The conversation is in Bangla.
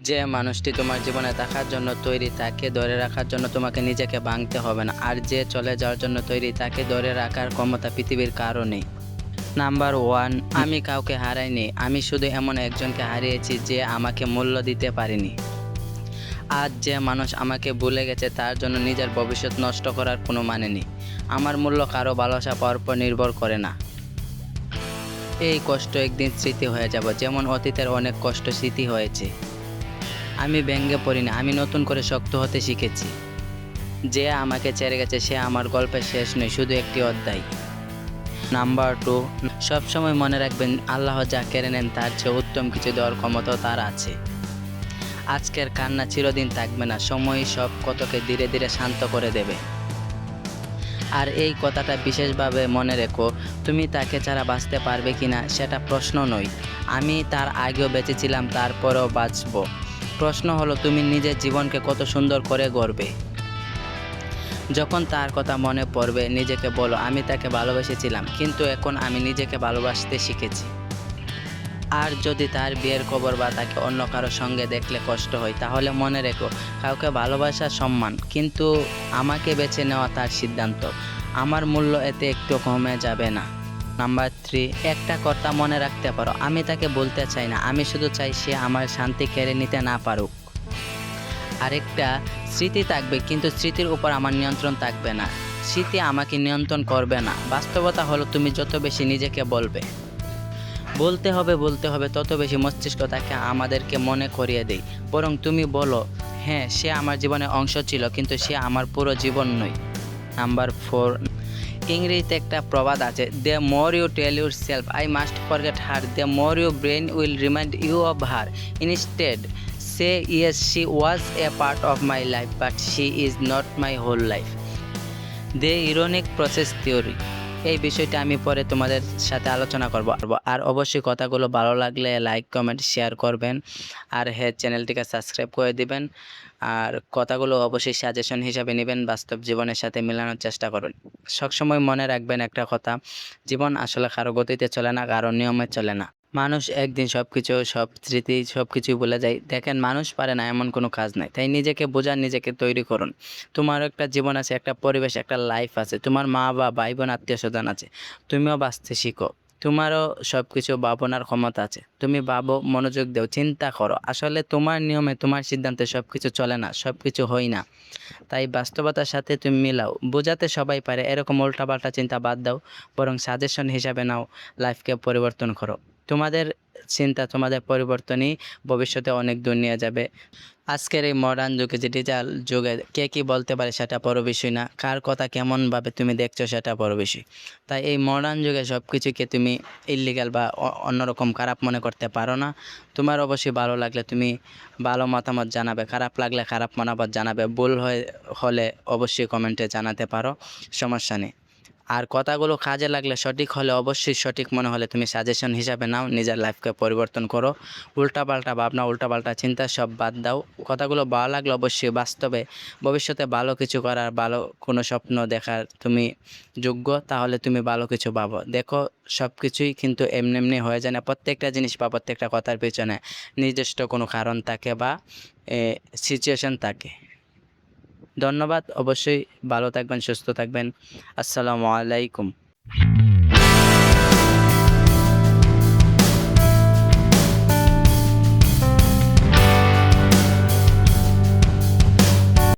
যে মানুষটি তোমার জীবনে থাকার জন্য তৈরি তাকে ধরে রাখার জন্য তোমাকে নিজেকে ভাঙতে হবে না। আর যে চলে যাওয়ার জন্য তৈরি তাকে ধরে রাখার ক্ষমতা পৃথিবীর কারো নেই। নাম্বার 1, আমি কাউকে হারাইনি। আমি শুধু এমন একজনকে হারিয়েছি যে আমাকে মূল্য দিতে পারেনি। আজ যে মানুষ আমাকে ভুলে গেছে তার জন্য নিজের ভবিষ্যৎ নষ্ট করার কোনো মানে নেই। আমার মূল্য কারো ভালোবাসা পাওয়ার উপর নির্ভর করে না। এই কষ্ট একদিন স্মৃতি হয়ে যাব, যেমন অতীতের অনেক কষ্ট স্মৃতি হয়েছে। আমি ভেঙে পড়িনি, আমি নতুন করে শক্ত হতে শিখেছি। যে আমাকে ছেড়ে গেছে সে আমার গল্পের শেষ নয়, শুধু একটি অধ্যায়। নাম্বার 2, সবসময় মনে রাখবেন আল্লাহ যা কেড়ে নেন তার চেয়ে উত্তম কিছু দেওয়ার ক্ষমতাও তার আছে। আজকের কান্না চিরদিন থাকবে না, সময় সব ক্ষতকে ধীরে ধীরে শান্ত করে দেবে। আর এই কথাটা বিশেষভাবে মনে রেখো, তুমি তাকে ছাড়া বাঁচতে পারবে কিনা সেটা প্রশ্ন নয়। আমি তার আগেও বেঁচেছিলাম, তারপরেও বাঁচব। প্রশ্ন হলো তুমি নিজের জীবনকে কত সুন্দর করে গড়বে। যখন তার কথা মনে পড়বে নিজেকে বলো, আমি তাকে ভালোবেসেছিলাম, কিন্তু এখন আমি নিজেকে ভালোবাসতে শিখেছি। আর যদি তার বিয়ের খবর বা তাকে অন্য কারো সঙ্গে দেখলে কষ্ট হয়, তাহলে মনে রেখো কাউকে ভালোবাসা সম্মান, কিন্তু আমাকে বেছে নেওয়া তার সিদ্ধান্ত। আমার মূল্য এতে একটু কমে যাবে না। নাম্বার 3, একটা কথা মনে রাখতে পারো, আমি তাকে বলতে চাই না, আমি শুধু চাই সে আমার শান্তি কেড়ে নিতে না পারুক। আরেকটা, স্মৃতি থাকবে কিন্তু স্মৃতির উপর আমার নিয়ন্ত্রণ থাকবে না। স্মৃতি আমাকে নিয়ন্ত্রণ করবে না। বাস্তবতা হলো তুমি যত বেশি নিজেকে বলতে হবে তত বেশি মস্তিষ্ক তাকে আমাদেরকে মনে করিয়ে দেয়। বরং তুমি বলো, হ্যাঁ সে আমার জীবনের অংশ ছিল, কিন্তু সে আমার পুরো জীবন নয়। নাম্বার 4, ইংরেজিতে একটা প্রবাদ আছে, the more you tell yourself I must forget her, the more you brain will remind you of her. Instead say yes she was a part of my life but she is not my whole life. The ironic process theory. এই বিষয়টা আমি পরে তোমাদের সাথে আলোচনা করব। আর অবশ্যই কথাগুলো ভালো লাগলে লাইক কমেন্ট শেয়ার করবেন। আর হ্যাঁ, চ্যানেলটিকে সাবস্ক্রাইব করে দিবেন। আর কথাগুলো অবশ্যই সাজেশন হিসাবে নেবেন, বাস্তব জীবনের সাথে মেলানোর চেষ্টা করুন। সবসময় মনে রাখবেন একটা কথা, জীবন আসলে কারো গতিতে চলে না, কারো নিয়মে চলে না। মানুষ একদিন সব স্মৃতি সব কিছুই ভুলে যায়। দেখেন, মানুষ পারে না এমন কোনো কাজ নাই। তাই নিজেকে বোঝান, নিজেকে তৈরি করুন। তোমার একটা জীবন আছে, একটা পরিবেশ, একটা লাইফ আছে। তোমার মা বা ভাই বোন আত্মীয় স্বজন আছে। তুমিও বাঁচতে শিখো। তোমারও সব কিছু ভাবনার ক্ষমতা আছে। তুমি ভাবো, মনোযোগ দাও, চিন্তা করো। আসলে তোমার নিয়মে, তোমার সিদ্ধান্তে সব কিছু চলে না, সব কিছু হয় না। তাই বাস্তবতার সাথে তুমি মিলাও। বোঝাতে সবাই পারে, এরকম উল্টাপাল্টা চিন্তা বাদ দাও। বরং সাজেশন হিসাবে নাও, লাইফকে পরিবর্তন করো। তোমাদের চিন্তা, তোমাদের পরিবর্তনই ভবিষ্যতে অনেক দূর নিয়ে যাবে। আজকের এই মডার্ন যুগে, যে ডিজিটাল যুগে, কে কী বলতে পারে সেটা বড় বিষয় না, কার কথা কেমনভাবে তুমি দেখছো সেটা বড় বিষয়। তাই এই মডার্ন যুগে সব কিছুকে তুমি ইল্লিগাল বা অন্যরকম খারাপ মনে করতে পারো না। তোমার অবশ্যই ভালো লাগলে তুমি ভালো মতামত জানাবে, খারাপ লাগলে খারাপ মতামত জানাবে। ভুল হলে অবশ্যই কমেন্টে জানাতে পারো, সমস্যা নেই। আর কথাগুলো কাজে লাগলে, সঠিক হলে, অবশ্যই সঠিক মনে হলে তুমি সাজেশন হিসাবে নাও, নিজের লাইফকে পরিবর্তন করো। উল্টাপাল্টা ভাবনা, উল্টাপাল্টা চিন্তা সব বাদ দাও। কথাগুলো ভালো লাগলে অবশ্যই বাস্তবে ভবিষ্যতে ভালো কিছু করার, ভালো কোনো স্বপ্ন দেখার তুমি যোগ্য। তাহলে তুমি ভালো কিছু ভাবো। দেখো, সব কিছুই কিন্তু এমনি এমনি হয়ে যায় না। প্রত্যেকটা জিনিস বা প্রত্যেকটা কথার পিছনে নির্দিষ্ট কোনো কারণ থাকে বা সিচুয়েশন থাকে। ধন্যবাদ। অবশ্যই ভালো থাকবেন, সুস্থ থাকবেন। আসসালামু আলাইকুম।